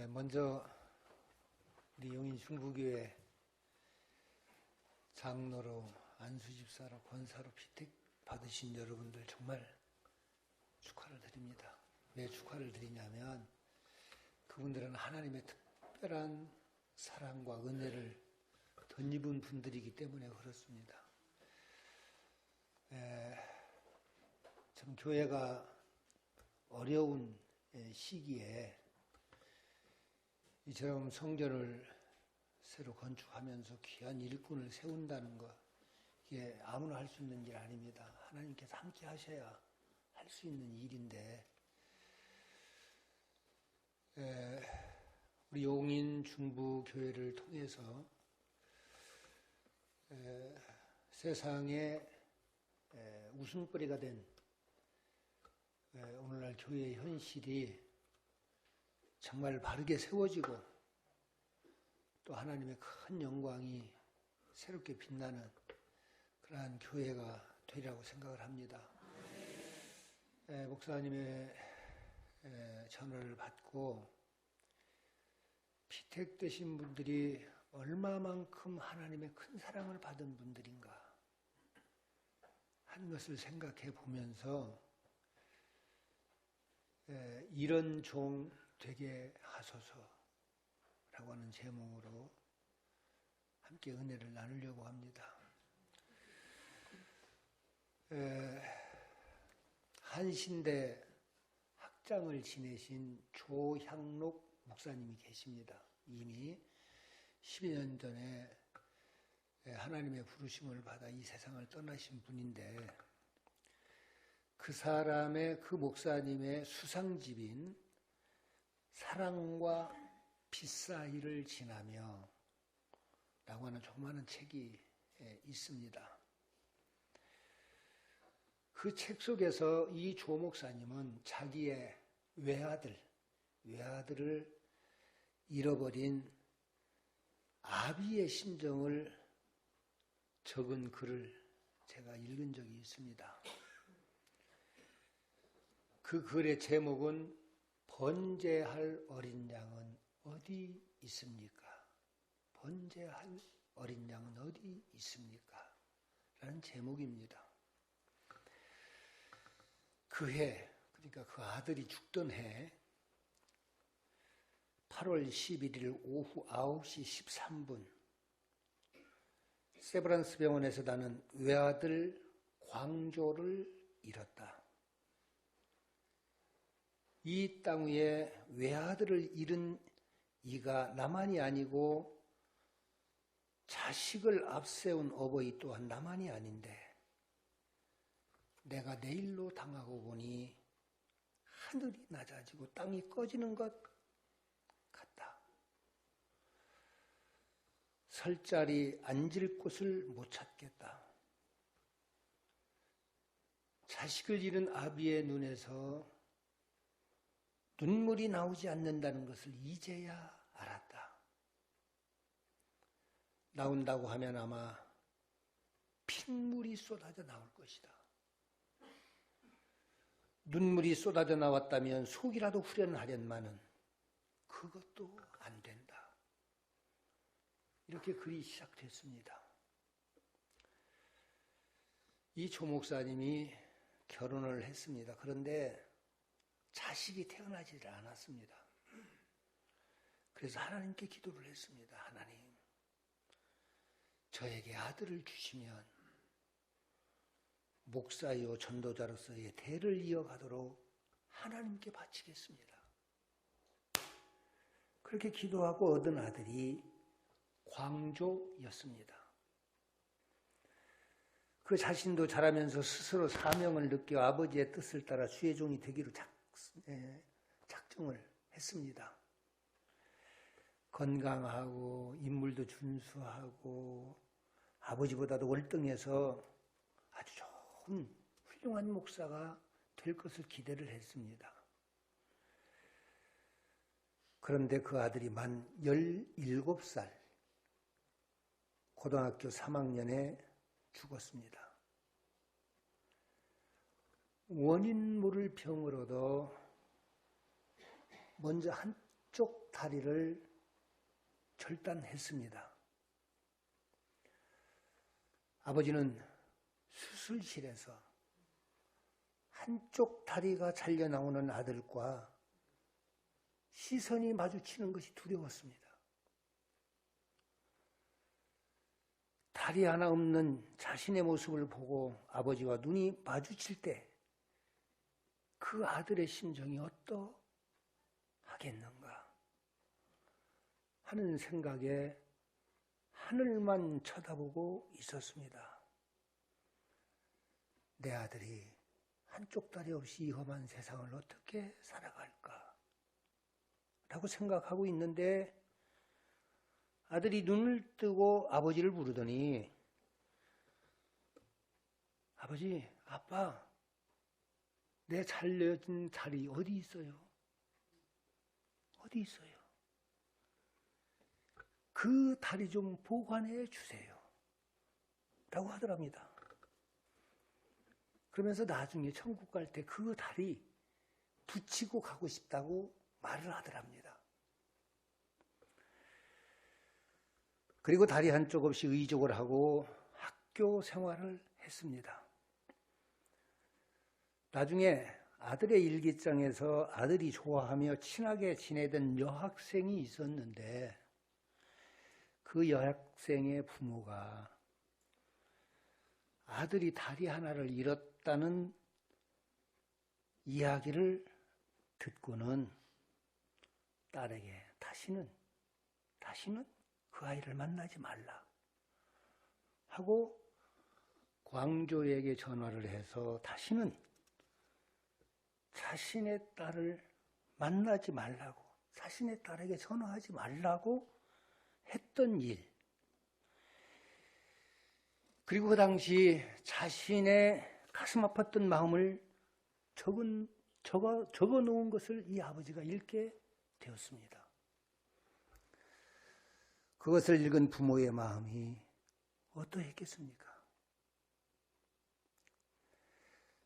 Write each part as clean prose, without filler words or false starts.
먼저 우리 용인 중부교회 장로로 안수집사로 권사로 피택 받으신 여러분들 정말 축하를 드립니다. 왜 축하를 드리냐면 그분들은 하나님의 특별한 사랑과 은혜를 덧입은 분들이기 때문에 그렇습니다. 참 교회가 어려운 시기에 이처럼 성전을 새로 건축하면서 귀한 일꾼을 세운다는 것, 이게 아무나 할 수 있는 일 아닙니다. 하나님께서 함께 하셔야 할 수 있는 일인데, 우리 용인 중부 교회를 통해서 세상에 웃음거리가 된 오늘날 교회의 현실이 정말 바르게 세워지고 또 하나님의 큰 영광이 새롭게 빛나는 그러한 교회가 되리라고 생각을 합니다. 목사님의 전화를 받고 피택되신 분들이 얼마만큼 하나님의 큰 사랑을 받은 분들인가 하는 것을 생각해 보면서 이런 종 되게 하소서라고 하는 제목으로 함께 은혜를 나누려고 합니다. 한신대 학장을 지내신 조향록 목사님이 계십니다. 이미 12년 전에 하나님의 부르심을 받아 이 세상을 떠나신 분인데 그 사람의 그 목사님의 수상집인 사랑과 빛 사이를 지나며 라고 하는 조그마한 책이 있습니다. 그 책 속에서 이 조 목사님은 자기의 외아들을 잃어버린 아비의 심정을 적은 글을 제가 읽은 적이 있습니다. 그 글의 제목은 번제할 어린 양은 어디 있습니까? 번제할 어린 양은 어디 있습니까? 라는 제목입니다. 그 해, 그러니까 그 아들이 죽던 해 8월 11일 오후 9시 13분 세브란스 병원에서 나는 외아들 광조를 잃었다. 이 땅 위에 외아들을 잃은 이가 나만이 아니고 자식을 앞세운 어버이 또한 나만이 아닌데 내가 내일로 당하고 보니 하늘이 낮아지고 땅이 꺼지는 것 같다. 설 자리 앉을 곳을 못 찾겠다. 자식을 잃은 아비의 눈에서 눈물이 나오지 않는다는 것을 이제야 알았다. 나온다고 하면 아마 핏물이 쏟아져 나올 것이다. 눈물이 쏟아져 나왔다면 속이라도 후련하련만은 그것도 안 된다. 이렇게 글이 시작됐습니다. 이 조 목사님이 결혼을 했습니다. 그런데 자식이 태어나지를 않았습니다. 그래서 하나님께 기도를 했습니다. 하나님, 저에게 아들을 주시면 목사요 전도자로서의 대를 이어가도록 하나님께 바치겠습니다. 그렇게 기도하고 얻은 아들이 광조였습니다. 그 자신도 자라면서 스스로 사명을 느껴 아버지의 뜻을 따라 주의 종이 되기로 작정을 했습니다. 건강하고 인물도 준수하고 아버지보다도 월등해서 아주 좋은 훌륭한 목사가 될 것을 기대를 했습니다. 그런데 그 아들이 만 17살 고등학교 3학년에 죽었습니다. 원인 모를 병으로도 먼저 한쪽 다리를 절단했습니다. 아버지는 수술실에서 한쪽 다리가 잘려 나오는 아들과 시선이 마주치는 것이 두려웠습니다. 다리 하나 없는 자신의 모습을 보고 아버지와 눈이 마주칠 때 그 아들의 심정이 어떠하겠는가 하는 생각에 하늘만 쳐다보고 있었습니다. 내 아들이 한쪽 다리 없이 이 험한 세상을 어떻게 살아갈까? 라고 생각하고 있는데 아들이 눈을 뜨고 아버지를 부르더니 아버지, 아빠, 내 잘려진 다리 어디 있어요? 어디 있어요? 그 다리 좀 보관해 주세요. 라고 하더랍니다. 그러면서 나중에 천국 갈 때 그 다리 붙이고 가고 싶다고 말을 하더랍니다. 그리고 다리 한쪽 없이 의족을 하고 학교 생활을 했습니다. 나중에 아들의 일기장에서 아들이 좋아하며 친하게 지내던 여학생이 있었는데 그 여학생의 부모가 아들이 다리 하나를 잃었다는 이야기를 듣고는 딸에게 다시는 그 아이를 만나지 말라 하고 광조에게 전화를 해서 다시는 자신의 딸을 만나지 말라고, 자신의 딸에게 전화하지 말라고 했던 일, 그리고 그 당시 자신의 가슴 아팠던 마음을 적어 놓은 것을 이 아버지가 읽게 되었습니다. 그것을 읽은 부모의 마음이 어떠했겠습니까?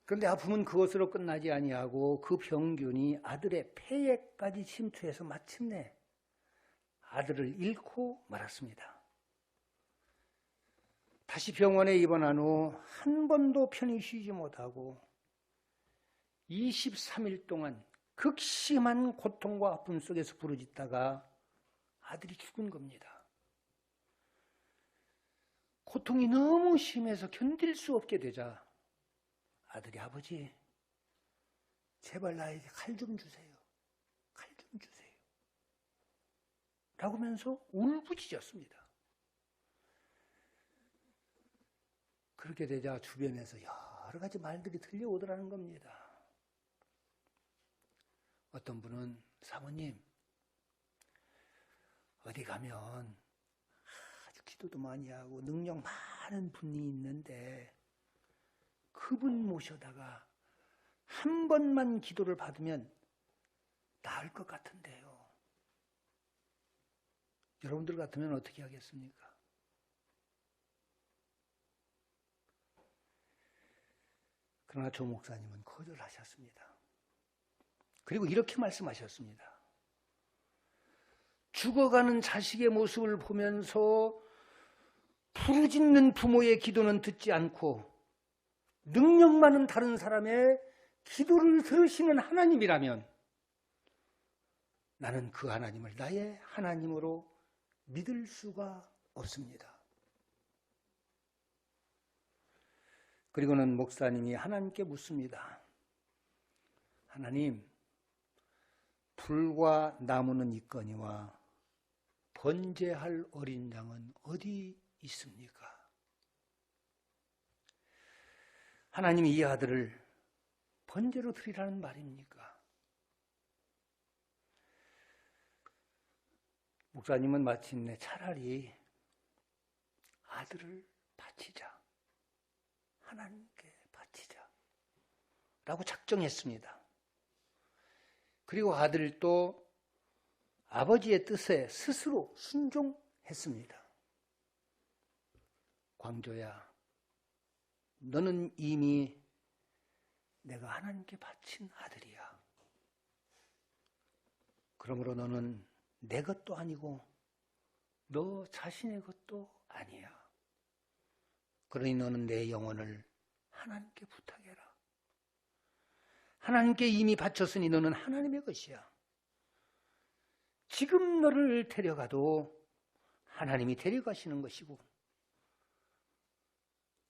그런데 아픔은 그것으로 끝나지 아니하고 그 병균이 아들의 폐에까지 침투해서 마침내 아들을 잃고 말았습니다. 다시 병원에 입원한 후 한 번도 편히 쉬지 못하고 23일 동안 극심한 고통과 아픔 속에서 부르짖다가 아들이 죽은 겁니다. 고통이 너무 심해서 견딜 수 없게 되자 아들이 아버지, 제발 나에게 칼 좀 주세요. 칼 좀 주세요. 라고 하면서 울부짖었습니다. 그렇게 되자 주변에서 여러 가지 말들이 들려오더라는 겁니다. 어떤 분은 사모님, 어디 가면 아주 기도도 많이 하고 능력 많은 분이 있는데 그분 모셔다가 한 번만 기도를 받으면 나을 것 같은데요. 여러분들 같으면 어떻게 하겠습니까? 그러나 조 목사님은 거절하셨습니다. 그리고 이렇게 말씀하셨습니다. 죽어가는 자식의 모습을 보면서 부르짖는 부모의 기도는 듣지 않고 능력 많은 다른 사람의 기도를 들으시는 하나님이라면 나는 그 하나님을 나의 하나님으로 믿을 수가 없습니다. 그리고는 목사님이 하나님께 묻습니다. 하나님, 불과 나무는 있거니와 번제할 어린 양은 어디 있습니까? 하나님이 이 아들을 번제로 드리라는 말입니까? 목사님은 마침내 차라리 아들을 바치자, 하나님께 바치자 라고 작정했습니다. 그리고 아들도 아버지의 뜻에 스스로 순종했습니다. 광조야, 너는 이미 내가 하나님께 바친 아들이야. 그러므로 너는 내 것도 아니고 너 자신의 것도 아니야. 그러니 너는 내 영혼을 하나님께 부탁해라. 하나님께 이미 바쳤으니 너는 하나님의 것이야. 지금 너를 데려가도 하나님이 데려가시는 것이고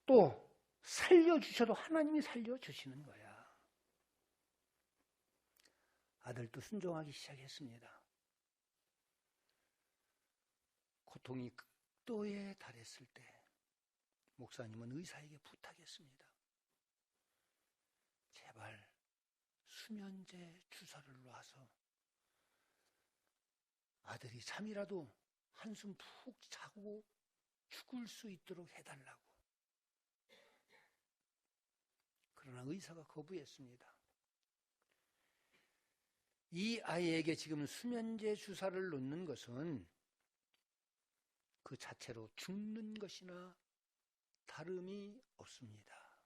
또 살려주셔도 하나님이 살려주시는 거야. 아들도 순종하기 시작했습니다. 고통이 극도에 달했을 때 목사님은 의사에게 부탁했습니다. 제발 수면제 주사를 놔서 아들이 잠이라도 한숨 푹 자고 죽을 수 있도록 해달라고. 그러나 의사가 거부했습니다. 이 아이에게 지금 수면제 주사를 놓는 것은 그 자체로 죽는 것이나 다름이 없습니다.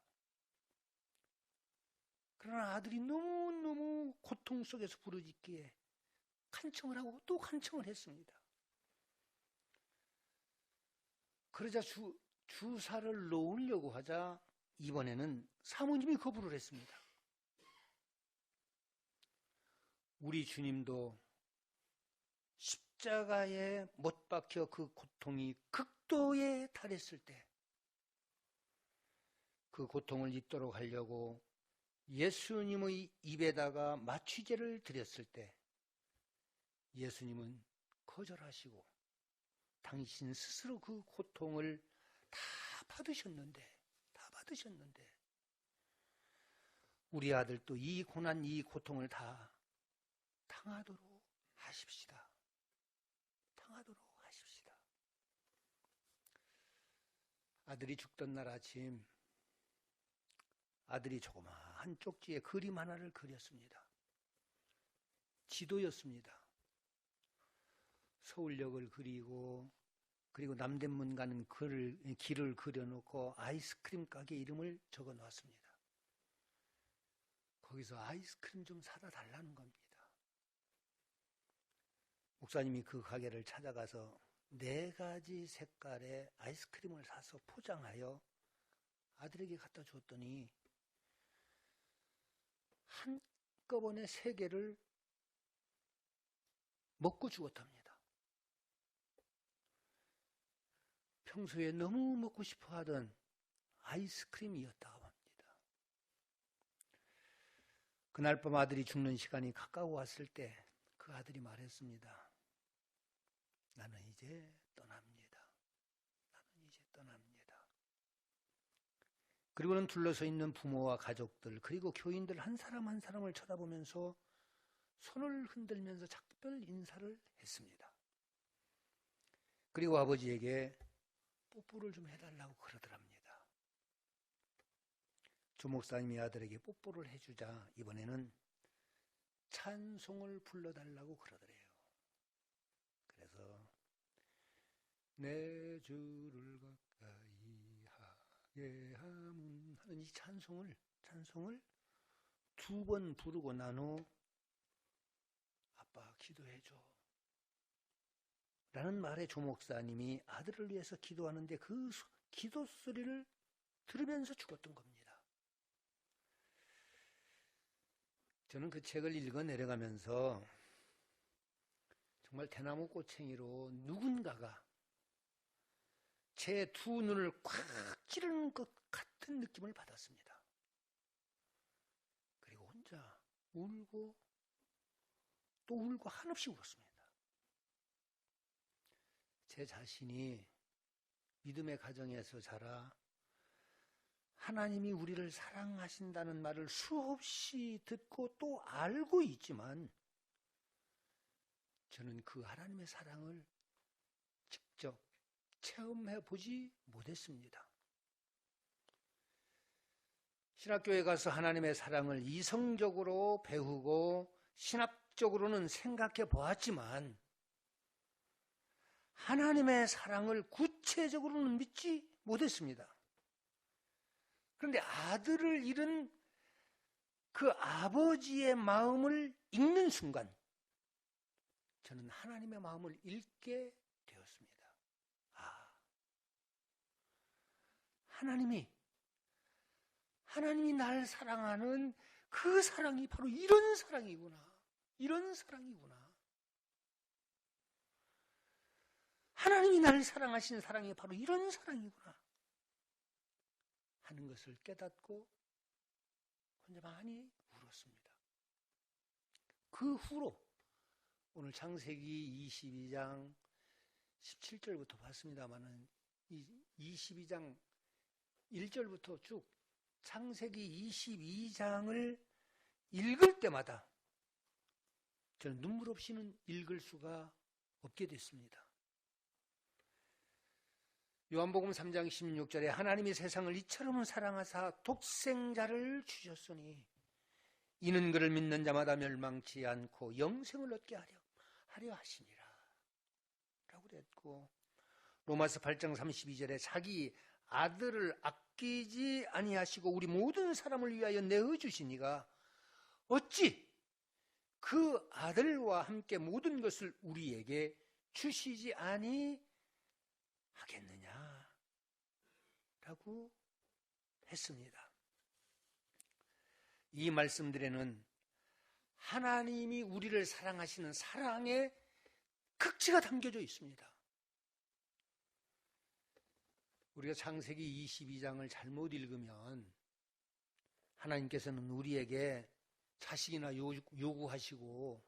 그러나 아들이 너무너무 고통 속에서 부르짖기에 간청을 하고 또 간청을 했습니다. 그러자 주사를 놓으려고 하자 이번에는 사모님이 거부를 했습니다. 우리 주님도 십자가에 못 박혀 그 고통이 극도에 달했을 때 그 고통을 잊도록 하려고 예수님의 입에다가 마취제를 드렸을 때 예수님은 거절하시고 당신 스스로 그 고통을 다 받으셨는데 우리 아들도 이 고난 이 고통을 다 당하도록 하십시다. 아들이 죽던 날 아침 아들이 조그마한 쪽지에 그림 하나를 그렸습니다. 지도였습니다. 서울역을 그리고 남대문 가는 길을 그려놓고 아이스크림 가게 이름을 적어놨습니다. 거기서 아이스크림 좀 사다 달라는 겁니다. 목사님이 그 가게를 찾아가서 4가지 색깔의 아이스크림을 사서 포장하여 아들에게 갖다 줬더니 한꺼번에 3개를 먹고 죽었답니다. 평소에 너무 먹고 싶어 하던 아이스크림이었다고 합니다. 그날 밤 아들이 죽는 시간이 가까워 왔을 때 그 아들이 말했습니다. 나는 이제 떠납니다. 그리고는 둘러서 있는 부모와 가족들 그리고 교인들 한 사람 한 사람을 쳐다보면서 손을 흔들면서 작별 인사를 했습니다. 그리고 아버지에게 뽀뽀를 좀 해달라고 그러더랍니다. 조목사님이 아들에게 뽀뽀를 해주자 이번에는 찬송을 불러달라고 그러더래요. 그래서 내 주를 가까이 하게 하는 이 찬송을 2번 부르고 난 후 아빠 기도해줘 라는 말에 조목사님이 아들을 위해서 기도하는데 그 기도 소리를 들으면서 죽었던 겁니다. 저는 그 책을 읽어 내려가면서 정말 대나무 꼬챙이로 누군가가 제 2 눈을 꽉 찌르는 것 같은 느낌을 받았습니다. 그리고 혼자 울고 또 울고 한없이 울었습니다. 제 자신이 믿음의 가정에서 자라 하나님이 우리를 사랑하신다는 말을 수없이 듣고 또 알고 있지만 저는 그 하나님의 사랑을 직접 체험해 보지 못했습니다. 신학교에 가서 하나님의 사랑을 이성적으로 배우고 신학적으로는 생각해 보았지만 하나님의 사랑을 구체적으로는 믿지 못했습니다. 그런데 아들을 잃은 그 아버지의 마음을 읽는 순간 저는 하나님의 마음을 읽게 되었습니다. 아, 하나님이 나를 사랑하는 그 사랑이 바로 이런 사랑이구나. 이런 사랑이구나. 하나님이 나를 사랑하신 사랑이 바로 이런 사랑이구나 하는 것을 깨닫고 혼자 많이 울었습니다. 그 후로 오늘 창세기 22장 17절부터 봤습니다마는 이 22장 1절부터 쭉 창세기 22장을 읽을 때마다 저는 눈물 없이는 읽을 수가 없게 됐습니다. 요한복음 3장 16절에 하나님이 세상을 이처럼 사랑하사 독생자를 주셨으니 이는 그를 믿는 자마다 멸망치 않고 영생을 얻게 하려 하시니라 라고 그랬고, 로마서 8장 32절에 자기 아들을 아끼지 아니하시고 우리 모든 사람을 위하여 내어주시니가 어찌 그 아들과 함께 모든 것을 우리에게 주시지 아니하겠느냐 라고 했습니다. 이 말씀들에는 하나님이 우리를 사랑하시는 사랑의 극치가 담겨져 있습니다. 우리가 창세기 22장을 잘못 읽으면 하나님께서는 우리에게 자식이나 요구하시고,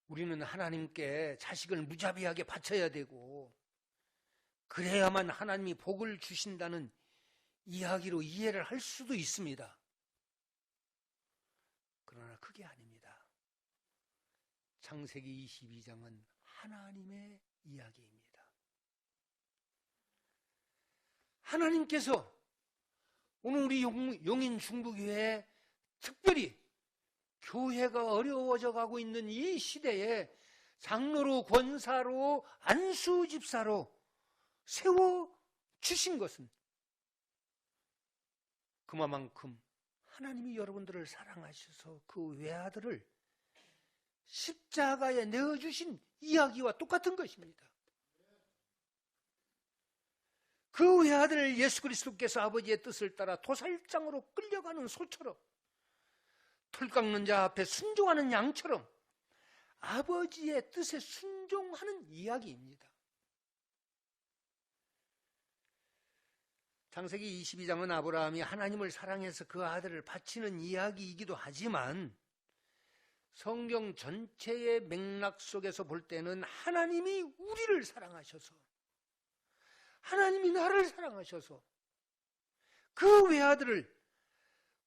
우리는 하나님께 자식을 무자비하게 바쳐야 되고 그래야만 하나님이 복을 주신다는 이야기로 이해를 할 수도 있습니다. 그러나 그게 아닙니다. 창세기 22장은 하나님의 이야기입니다. 하나님께서 오늘 우리 용인 중부교회에 특별히 교회가 어려워져 가고 있는 이 시대에 장로로, 권사로, 안수 집사로 세워주신 것은 그만큼 하나님이 여러분들을 사랑하셔서 그 외아들을 십자가에 내어주신 이야기와 똑같은 것입니다. 그 외아들 예수 그리스도께서 아버지의 뜻을 따라 도살장으로 끌려가는 소처럼, 털 깎는 자 앞에 순종하는 양처럼 아버지의 뜻에 순종하는 이야기입니다. 창세기 22장은 아브라함이 하나님을 사랑해서 그 아들을 바치는 이야기이기도 하지만 성경 전체의 맥락 속에서 볼 때는 하나님이 우리를 사랑하셔서, 하나님이 나를 사랑하셔서 그 외아들을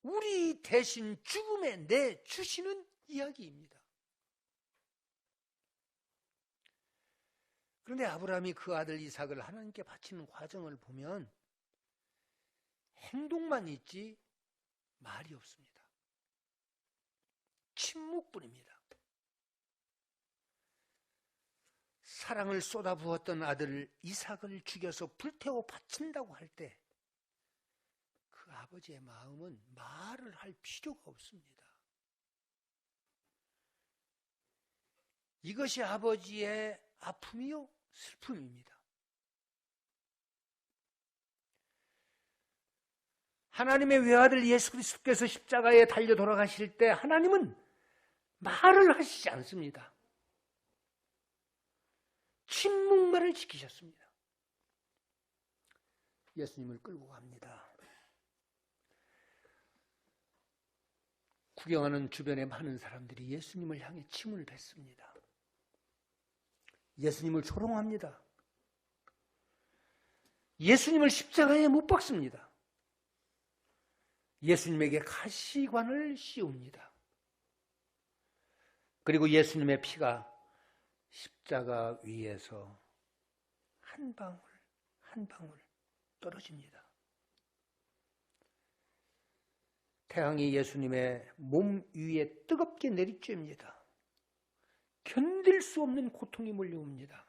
우리 대신 죽음에 내주시는 이야기입니다. 그런데 아브라함이 그 아들 이삭을 하나님께 바치는 과정을 보면 행동만 있지 말이 없습니다. 침묵뿐입니다. 사랑을 쏟아부었던 아들 이삭을 죽여서 불태워 바친다고 할 때 그 아버지의 마음은 말을 할 필요가 없습니다. 이것이 아버지의 아픔이요 슬픔입니다. 하나님의 외아들 예수 그리스도께서 십자가에 달려 돌아가실 때 하나님은 말을 하시지 않습니다. 침묵만을 지키셨습니다. 예수님을 끌고 갑니다. 구경하는 주변에 많은 사람들이 예수님을 향해 침을 뱉습니다. 예수님을 조롱합니다. 예수님을 십자가에 못 박습니다. 예수님에게 가시관을 씌웁니다. 그리고 예수님의 피가 십자가 위에서 한 방울 한 방울 떨어집니다. 태양이 예수님의 몸 위에 뜨겁게 내리쬐입니다. 견딜 수 없는 고통이 몰려옵니다.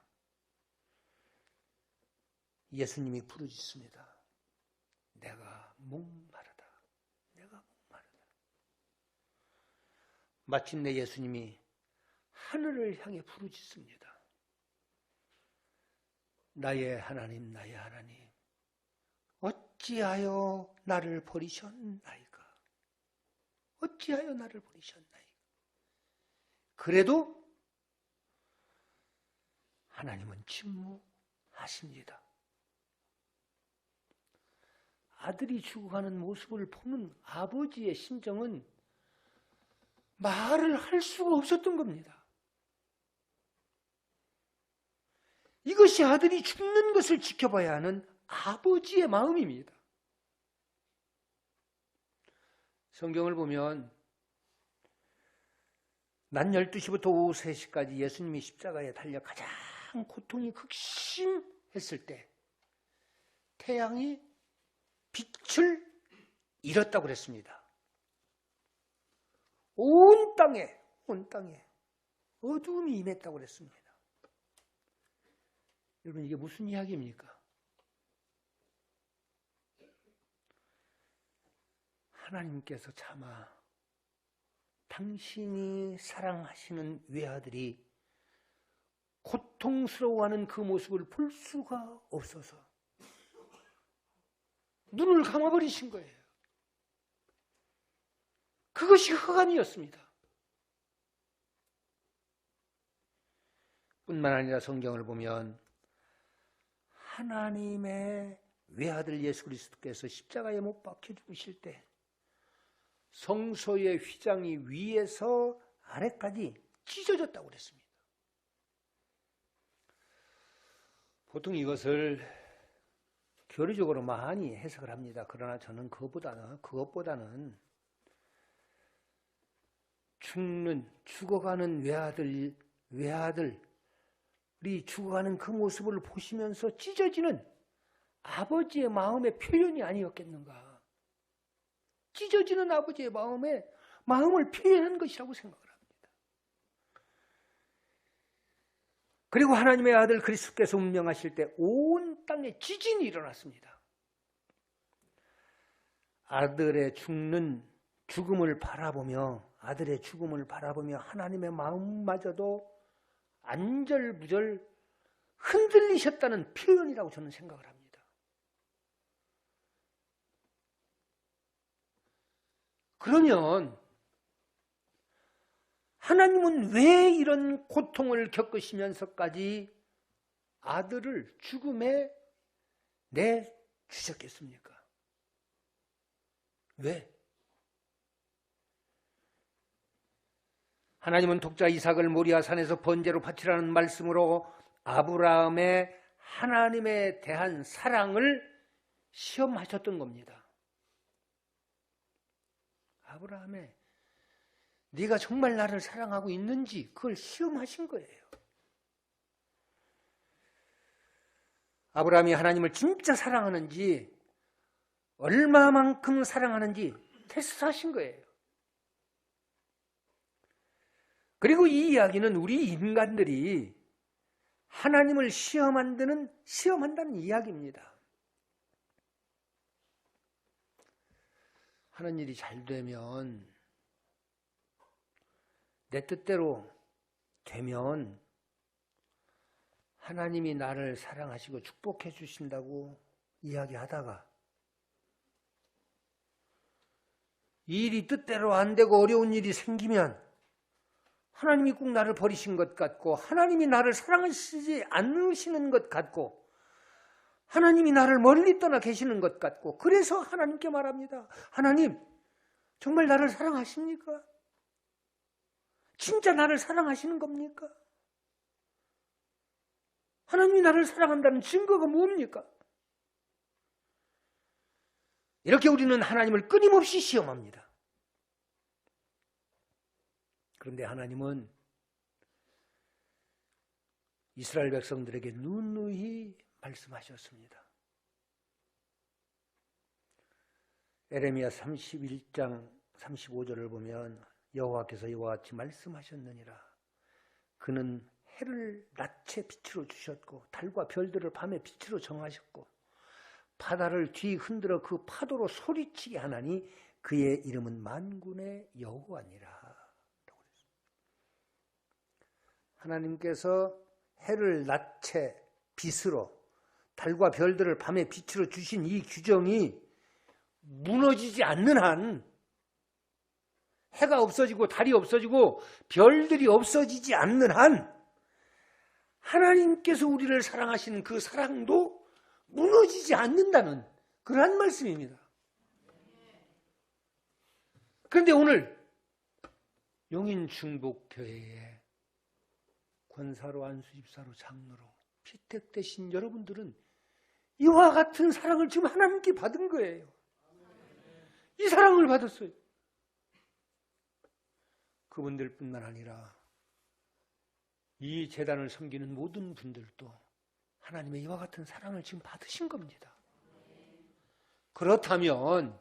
예수님이 부르짖습니다. 내가 목마르다. 내가 목마르다. 마침내 예수님이 하늘을 향해 부르짖습니다. 나의 하나님, 나의 하나님, 어찌하여 나를 버리셨나이까? 어찌하여 나를 버리셨나이까? 그래도 하나님은 침묵하십니다. 아들이 죽어가는 모습을 보는 아버지의 심정은 말을 할 수가 없었던 겁니다. 이것이 아들이 죽는 것을 지켜봐야 하는 아버지의 마음입니다. 성경을 보면 낮 12시부터 오후 3시까지 예수님이 십자가에 달려 가장 고통이 극심했을 때 태양이 빛을 잃었다고 그랬습니다. 온 땅에 어두움이 임했다고 그랬습니다. 여러분, 이게 무슨 이야기입니까? 하나님께서 차마 당신이 사랑하시는 외아들이 고통스러워하는 그 모습을 볼 수가 없어서 눈을 감아버리신 거예요. 그것이 흑암이었습니다. 뿐만 아니라 성경을 보면 하나님의 외아들 예수 그리스도께서 십자가에 못 박혀 죽으실 때 성소의 휘장이 위에서 아래까지 찢어졌다고 그랬습니다. 보통 이것을 교리적으로 많이 해석을 합니다. 그러나 저는 그것보다는 죽어가는 외아들이 죽어가는 그 모습을 보시면서 찢어지는 아버지의 마음의 표현이 아니었겠는가. 찢어지는 아버지의 마음을 표현한 것이라고 생각을 합니다. 그리고 하나님의 아들 그리스도께서 운명하실 때 온 땅에 지진이 일어났습니다. 아들의 죽음을 바라보며 하나님의 마음마저도 안절부절 흔들리셨다는 표현이라고 저는 생각을 합니다. 그러면 하나님은 왜 이런 고통을 겪으시면서까지 아들을 죽음에 내주셨겠습니까? 왜? 하나님은 독자 이삭을 모리아 산에서 번제로 바치라는 말씀으로 아브라함의 하나님에 대한 사랑을 시험하셨던 겁니다. 아브라함의 네가 정말 나를 사랑하고 있는지 그걸 시험하신 거예요. 아브라함이 하나님을 진짜 사랑하는지 얼마만큼 사랑하는지 테스트하신 거예요. 그리고 이 이야기는 우리 인간들이 하나님을 시험한다는 이야기입니다. 하는 일이 잘 되면, 내 뜻대로 되면 하나님이 나를 사랑하시고 축복해 주신다고 이야기하다가 이 일이 뜻대로 안 되고 어려운 일이 생기면 하나님이 꼭 나를 버리신 것 같고 하나님이 나를 사랑하시지 않으시는 것 같고 하나님이 나를 멀리 떠나 계시는 것 같고 그래서 하나님께 말합니다. 하나님, 정말 나를 사랑하십니까? 진짜 나를 사랑하시는 겁니까? 하나님이 나를 사랑한다는 증거가 뭡니까? 이렇게 우리는 하나님을 끊임없이 시험합니다. 그런데 하나님은 이스라엘 백성들에게 누누이 말씀하셨습니다. 에레미야 31장 35절을 보면 여호와께서 이와 같이 말씀하셨느니라. 그는 해를 낮에 빛으로 주셨고 달과 별들을 밤에 빛으로 정하셨고 바다를 뒤 흔들어 그 파도로 소리치게 하나니 그의 이름은 만군의 여호와니라. 하나님께서 해를 낮에 빛으로, 달과 별들을 밤에 빛으로 주신 이 규정이 무너지지 않는 한, 해가 없어지고 달이 없어지고 별들이 없어지지 않는 한, 하나님께서 우리를 사랑하시는 그 사랑도 무너지지 않는다는 그러한 말씀입니다. 그런데 오늘 용인중복교회에 권사로, 안수집사로, 장로로 피택되신 여러분들은 이와 같은 사랑을 지금 하나님께 받은 거예요. 이 사랑을 받았어요. 그분들뿐만 아니라 이 재단을 섬기는 모든 분들도 하나님의 이와 같은 사랑을 지금 받으신 겁니다. 그렇다면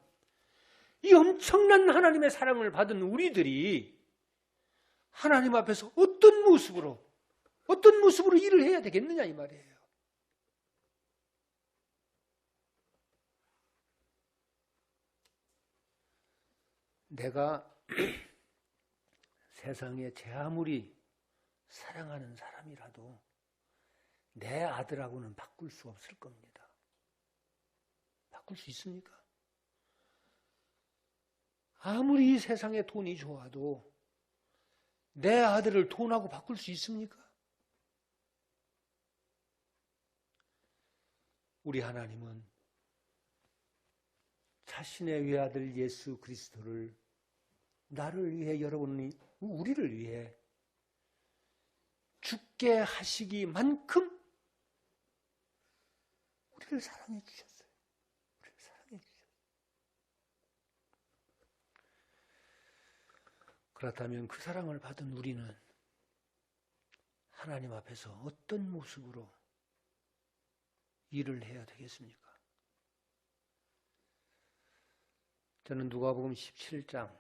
이 엄청난 하나님의 사랑을 받은 우리들이 하나님 앞에서 어떤 모습으로 일을 해야 되겠느냐 이 말이에요. 내가 세상에 제 아무리 사랑하는 사람이라도 내 아들하고는 바꿀 수 없을 겁니다. 바꿀 수 있습니까? 아무리 이 세상에 돈이 좋아도 내 아들을 돈하고 바꿀 수 있습니까? 우리 하나님은 자신의 외아들 예수 그리스도를 나를 위해, 여러분이 우리를 위해 죽게 하시기만큼 우리를 사랑해 주셨어요. 우리를 사랑해 주셨어요. 그렇다면 그 사랑을 받은 우리는 하나님 앞에서 어떤 모습으로 일을 해야 되겠습니까? 저는 누가복음 17장에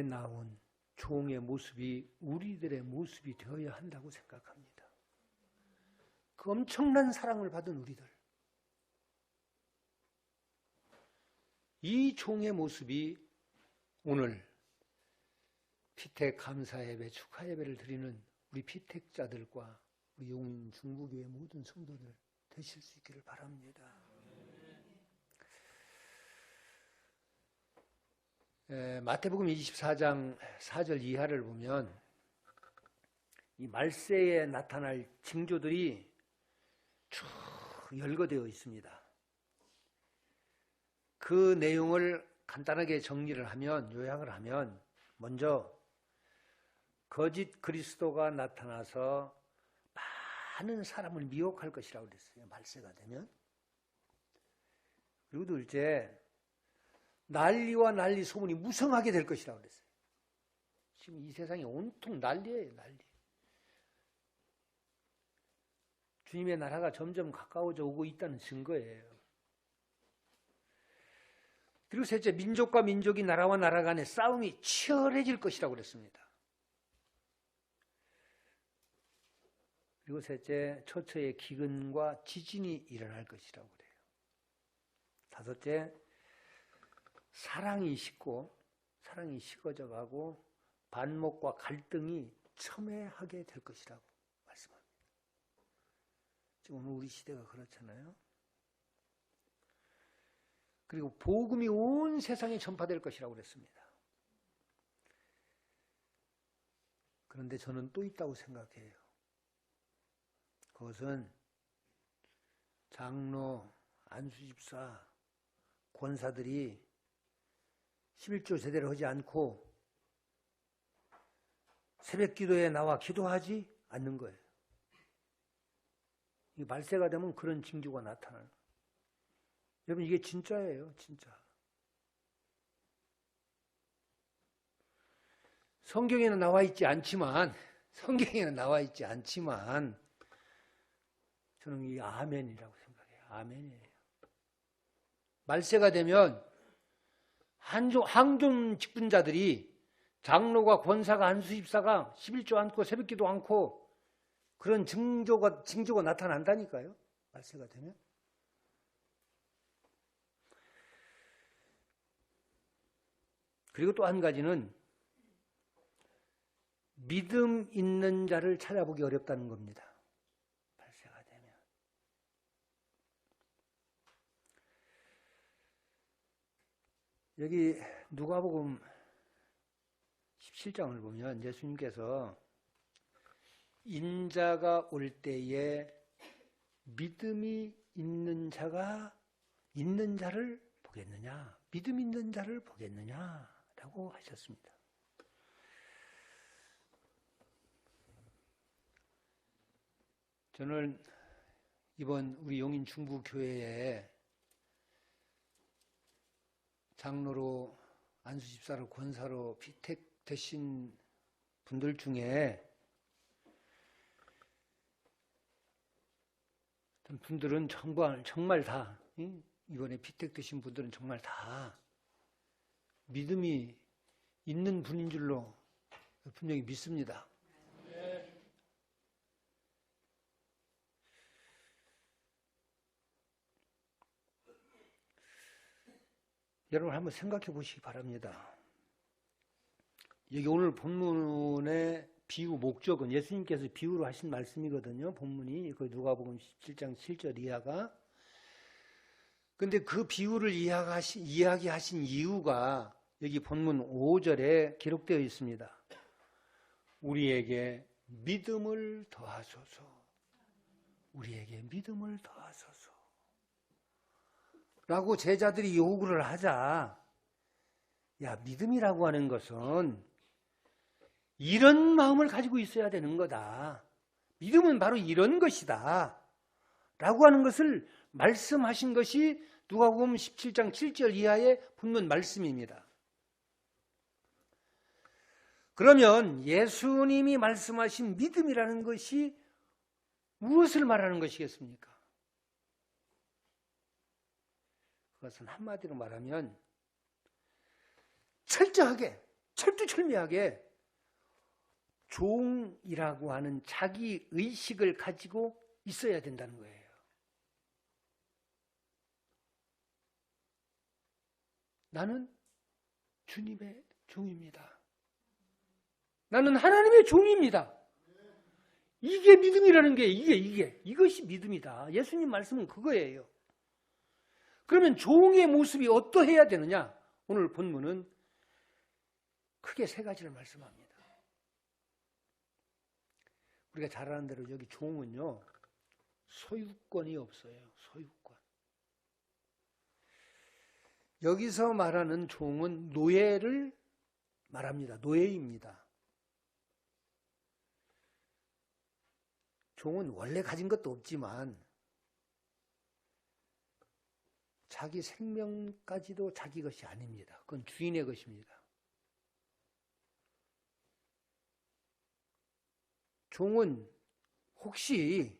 나온 종의 모습이 우리들의 모습이 되어야 한다고 생각합니다. 그 엄청난 사랑을 받은 우리들, 이 종의 모습이 오늘 피택 감사 예배, 축하 예배를 드리는 우리 피택자들과 우리 용인 중부교회 모든 성도들 되실 수 있기를 바랍니다. 마태복음 24장 4절 이하를 보면 이 말세에 나타날 징조들이 쭉 열거되어 있습니다. 그 내용을 간단하게 정리를 하면, 요약을 하면, 먼저 거짓 그리스도가 나타나서 많은 사람을 미혹할 것이라고 그랬어요. 말세가 되면. 그리고 둘째, 난리와 난리 소문이 무성하게 될 것이라고 그랬어요. 지금 이 세상이 온통 난리예요, 난리. 주님의 나라가 점점 가까워져 오고 있다는 증거예요. 그리고 셋째, 민족과 민족이, 나라와 나라 간의 싸움이 치열해질 것이라고 그랬습니다. 그리고 셋째, 처처의 기근과 지진이 일어날 것이라고 그래요. 다섯째, 사랑이 식고, 사랑이 식어져 가고 반목과 갈등이 첨예하게 될 것이라고 말씀합니다. 지금 오늘 우리 시대가 그렇잖아요. 그리고 복음이 온 세상에 전파될 것이라고 그랬습니다. 그런데 저는 또 있다고 생각해요. 그것은 장로, 안수집사, 권사들이 11조 제대로 하지 않고 새벽 기도에 나와 기도하지 않는 거예요. 이 말세가 되면 그런 징조가 나타나는 거예요. 여러분, 이게 진짜예요, 진짜. 성경에는 나와 있지 않지만 저는 이 아멘이라고 생각해요. 아멘이에요. 말세가 되면 항존 직분자들이, 장로가, 권사가, 안수집사가 11조 않고 새벽기도 않고 그런 징조가 나타난다니까요. 말세가 되면. 그리고 또 한 가지는 믿음 있는 자를 찾아보기 어렵다는 겁니다. 발세가 되면. 여기 누가복음 17장을 보면 예수님께서 인자가 올 때에 믿음이 있는 자가 있는 자를 보겠느냐, 믿음 있는 자를 보겠느냐라고 하셨습니다. 저는 이번 우리 용인 중부교회에 장로로, 안수집사로, 권사로 피택되신 분들 중에 어떤 분들은 정말 다, 이번에 피택되신 분들은 정말 다 믿음이 있는 분인 줄로 분명히 믿습니다. 여러분 한번 생각해 보시기 바랍니다. 여기 오늘 본문의 비유 목적은 예수님께서 비유로 하신 말씀이거든요. 본문이 그 누가복음 17장 7절 이하가. 근데 그 비유를 이야기하신 이유가 여기 본문 5절에 기록되어 있습니다. 우리에게 믿음을 더하소서. 우리에게 믿음을 더하소서. 라고 제자들이 요구를 하자, 야, 믿음이라고 하는 것은 이런 마음을 가지고 있어야 되는 거다. 믿음은 바로 이런 것이다. 라고 하는 것을 말씀하신 것이 누가복음 17장 7절 이하의 본문 말씀입니다. 그러면 예수님이 말씀하신 믿음이라는 것이 무엇을 말하는 것이겠습니까? 그것은 한마디로 말하면 철저하게, 철두철미하게 종이라고 하는 자기 의식을 가지고 있어야 된다는 거예요. 나는 주님의 종입니다. 나는 하나님의 종입니다. 이게 믿음이라는 게 이것이 믿음이다. 예수님 말씀은 그거예요. 그러면 종의 모습이 어떠해야 되느냐? 오늘 본문은 크게 세 가지를 말씀합니다. 우리가 잘 아는 대로 여기 종은요, 소유권이 없어요. 소유권. 여기서 말하는 종은 노예를 말합니다. 노예입니다. 종은 원래 가진 것도 없지만 자기 생명까지도 자기 것이 아닙니다. 그건 주인의 것입니다. 종은 혹시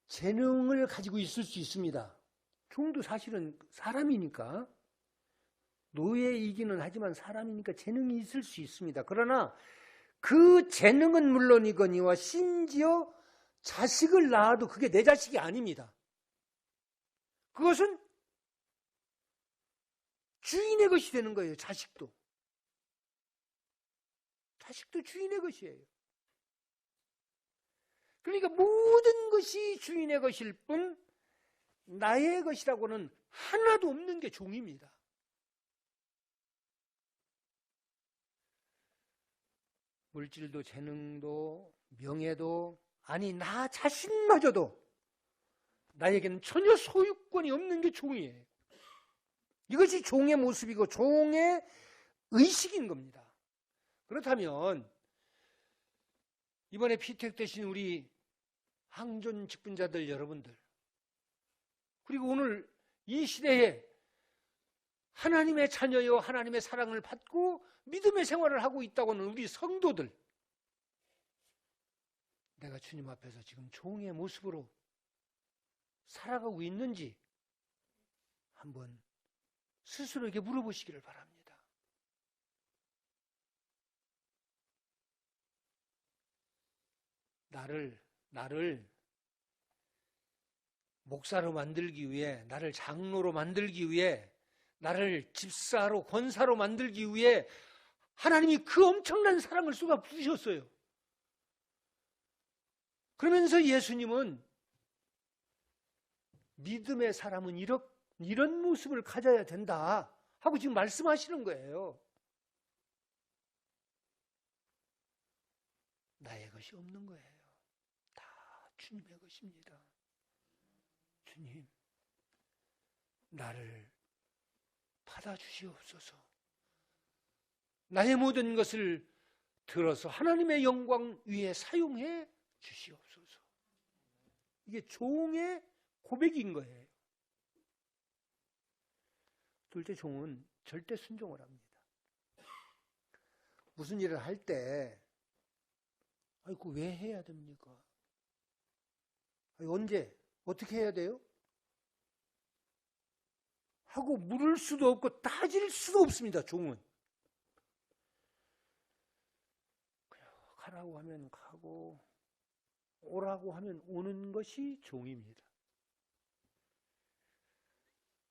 재능을 가지고 있을 수 있습니다. 종도 사실은 사람이니까, 노예이기는 하지만 사람이니까 재능이 있을 수 있습니다. 그러나 그 재능은 물론이거니와 심지어 자식을 낳아도 그게 내 자식이 아닙니다. 그것은 주인의 것이 되는 거예요. 자식도. 자식도 주인의 것이에요. 그러니까 모든 것이 주인의 것일 뿐 나의 것이라고는 하나도 없는 게 종입니다. 물질도 재능도 명예도, 아니 나 자신마저도 나에게는 전혀 소유권이 없는 게 종이에요. 이것이 종의 모습이고 종의 의식인 겁니다. 그렇다면 이번에 피택되신 우리 항존 직분자들 여러분들, 그리고 오늘 이 시대에 하나님의 자녀여 하나님의 사랑을 받고 믿음의 생활을 하고 있다고 하는 우리 성도들, 내가 주님 앞에서 지금 종의 모습으로 살아가고 있는지 한번 스스로에게 물어보시기를 바랍니다. 나를 목사로 만들기 위해, 나를 장로로 만들기 위해, 나를 집사로, 권사로 만들기 위해 하나님이 그 엄청난 사랑을 쏟아 부으셨어요. 그러면서 예수님은 믿음의 사람은 이런 모습을 가져야 된다 하고 지금 말씀하시는 거예요. 나의 것이 없는 거예요. 다 주님의 것입니다. 주님, 나를 받아주시옵소서. 나의 모든 것을 들어서 하나님의 영광 위에 사용해 주시옵소서. 이게 종의 고백인 거예요. 둘째, 종은 절대 순종을 합니다. 무슨 일을 할 때 아이고 왜 해야 됩니까? 언제? 어떻게 해야 돼요? 하고 물을 수도 없고 따질 수도 없습니다. 종은 그냥 가라고 하면 가고 오라고 하면 오는 것이 종입니다.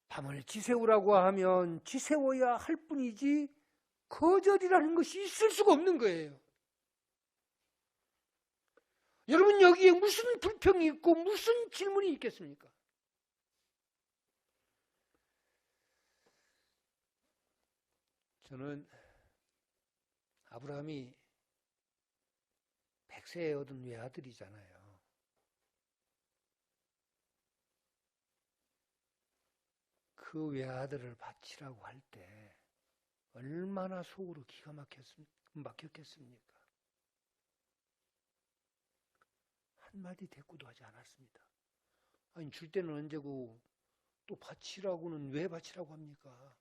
밤을 지새우라고 하면 지새워야 할 뿐이지 거절이라는 것이 있을 수가 없는 거예요. 여러분 여기에 무슨 불평이 있고 무슨 질문이 있겠습니까? 저는 아브라함이 100세에 얻은 외아들이잖아요. 그 외아들을 바치라고 할 때 얼마나 속으로 기가 막혔겠습니까? 한마디 대꾸도 하지 않았습니다. 아니 줄 때는 언제고 또 바치라고는 왜 바치라고 합니까?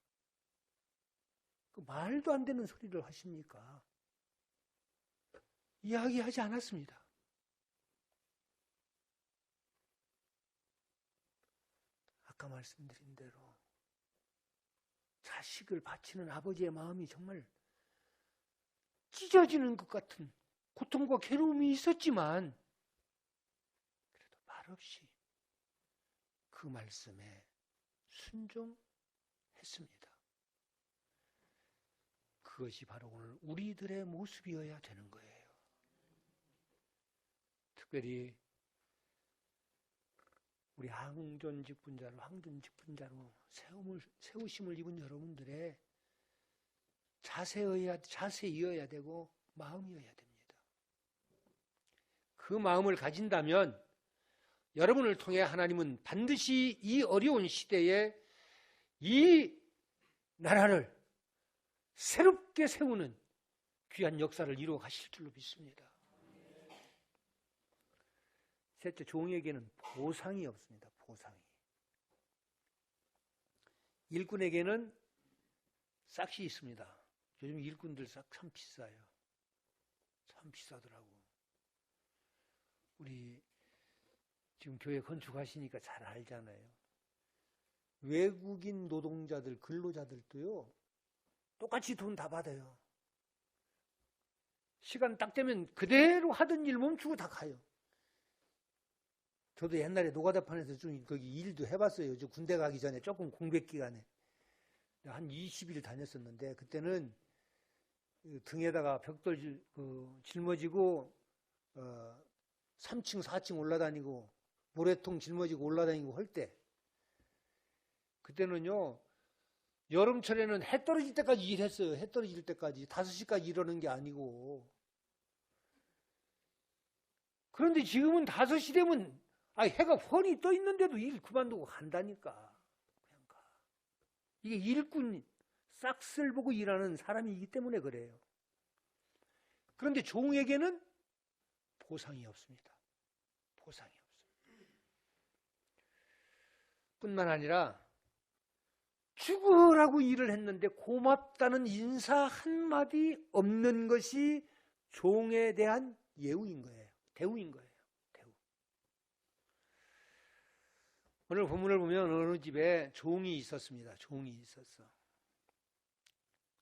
그 말도 안 되는 소리를 하십니까? 이야기하지 않았습니다. 아까 말씀드린 대로 자식을 바치는 아버지의 마음이 정말 찢어지는 것 같은 고통과 괴로움이 있었지만 그래도 말없이 그 말씀에 순종했습니다. 그것이 바로 오늘 우리들의 모습이어야 되는 거예요. 특별히 우리 항존 직분자로 세우심을 입은 여러분들의 자세이어야 되고 마음이어야 됩니다. 그 마음을 가진다면 여러분을 통해 하나님은 반드시 이 어려운 시대에 이 나라를 새롭게 세우는 귀한 역사를 이루어 가실 줄로 믿습니다. 셋째, 종에게는 보상이 없습니다. 보상이. 일꾼에게는 싹시 있습니다. 요즘 일꾼들 싹 참 비싸요. 참 비싸더라고. 우리 지금 교회 건축하시니까 잘 알잖아요. 외국인 노동자들, 근로자들도요, 똑같이 돈 다 받아요. 시간 딱 되면 그대로 하던 일 멈추고 다 가요. 저도 옛날에 노가다판에서 좀 거기 일도 해봤어요. 저 군대 가기 전에 조금 공백 기간에 한 20일 다녔었는데 그때는 등에다가 벽돌 짊어지고 3층 4층 올라다니고 모래통 짊어지고 올라다니고 할 때 그때는요 여름철에는 해 떨어질 때까지 일했어요. 해 떨어질 때까지 5시까지 일하는 게 아니고. 그런데 지금은 5시 되면 해가 훤히 떠 있는데도 일 그만두고 간다니까. 그냥 가. 이게 일꾼 싹쓸 보고 일하는 사람이기 때문에 그래요. 그런데 종에게는 보상이 없습니다. 보상이 없습니다. 뿐만 아니라 죽으라고 일을 했는데 고맙다는 인사 한마디 없는 것이 종에 대한 예우인 거예요. 대우인 거예요. 대우. 오늘 본문을 보면 어느 집에 종이 있었습니다. 종이 있었어.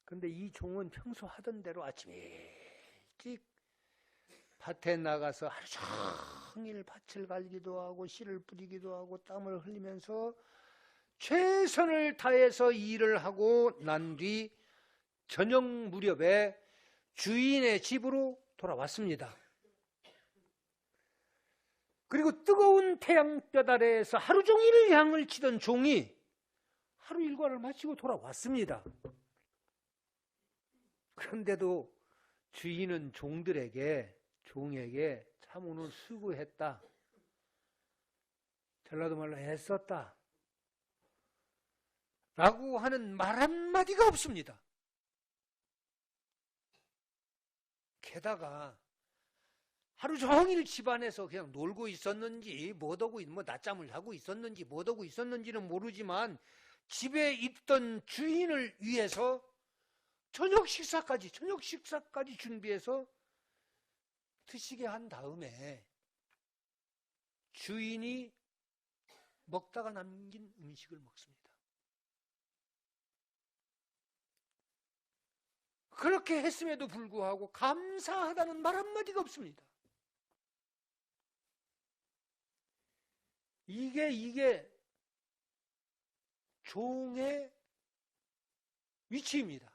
그런데 이 종은 평소 하던 대로 아침 일찍 밭에 나가서 하루 종일 밭을 갈기도 하고 씨를 뿌리기도 하고 땀을 흘리면서 최선을 다해서 일을 하고 난 뒤 저녁 무렵에 주인의 집으로 돌아왔습니다. 그리고 뜨거운 태양볕 아래에서 하루 종일 양을 치던 종이 하루 일과를 마치고 돌아왔습니다. 그런데도 주인은 종에게 참 오늘 수고했다. 전라도 말로 애썼다. 라고 하는 말 한마디가 없습니다. 게다가 하루 종일 집안에서 그냥 놀고 있었는지 뭐하고 낮잠을 자고 있었는지 뭐하고 있었는지는 모르지만 집에 있던 주인을 위해서 저녁 식사까지 준비해서 드시게 한 다음에 주인이 먹다가 남긴 음식을 먹습니다. 그렇게 했음에도 불구하고 감사하다는 말 한마디가 없습니다. 이게 종의 위치입니다.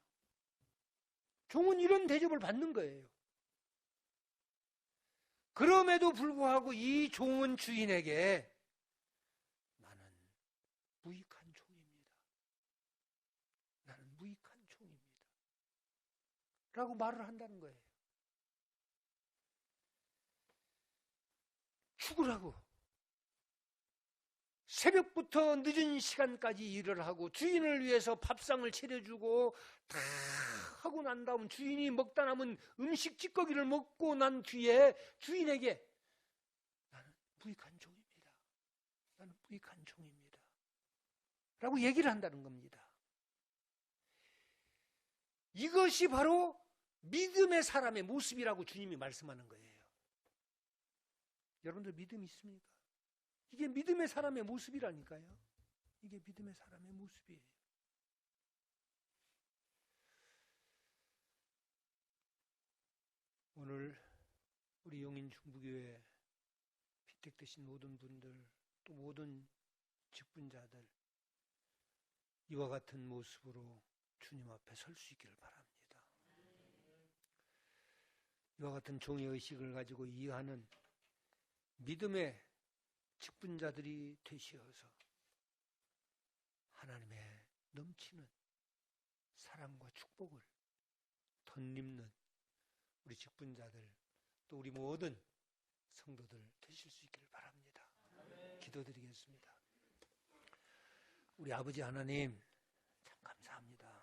종은 이런 대접을 받는 거예요. 그럼에도 불구하고 이 종은 주인에게 나는 무익한 종입니다. 나는 무익한 종입니다. 라고 말을 한다는 거예요. 죽으라고. 새벽부터 늦은 시간까지 일을 하고 주인을 위해서 밥상을 차려주고 다 하고 난 다음 주인이 먹다 남은 음식 찌꺼기를 먹고 난 뒤에 주인에게 나는 무익한 종입니다. 나는 무익한 종입니다. 라고 얘기를 한다는 겁니다. 이것이 바로 믿음의 사람의 모습이라고 주님이 말씀하는 거예요. 여러분들 믿음 있습니까? 이게 믿음의 사람의 모습이라니까요. 이게 믿음의 사람의 모습이에요. 오늘 우리 용인 중부교회 피택되신 모든 분들, 또 모든 직분자들 이와 같은 모습으로 주님 앞에 설 수 있기를 바랍니다. 이와 같은 종의 의식을 가지고 이해하는 믿음의 직분자들이 되시어서 하나님의 넘치는 사랑과 축복을 덧입는 우리 직분자들 또 우리 모든 성도들 되실 수 있기를 바랍니다. 기도드리겠습니다. 우리 아버지 하나님 참 감사합니다.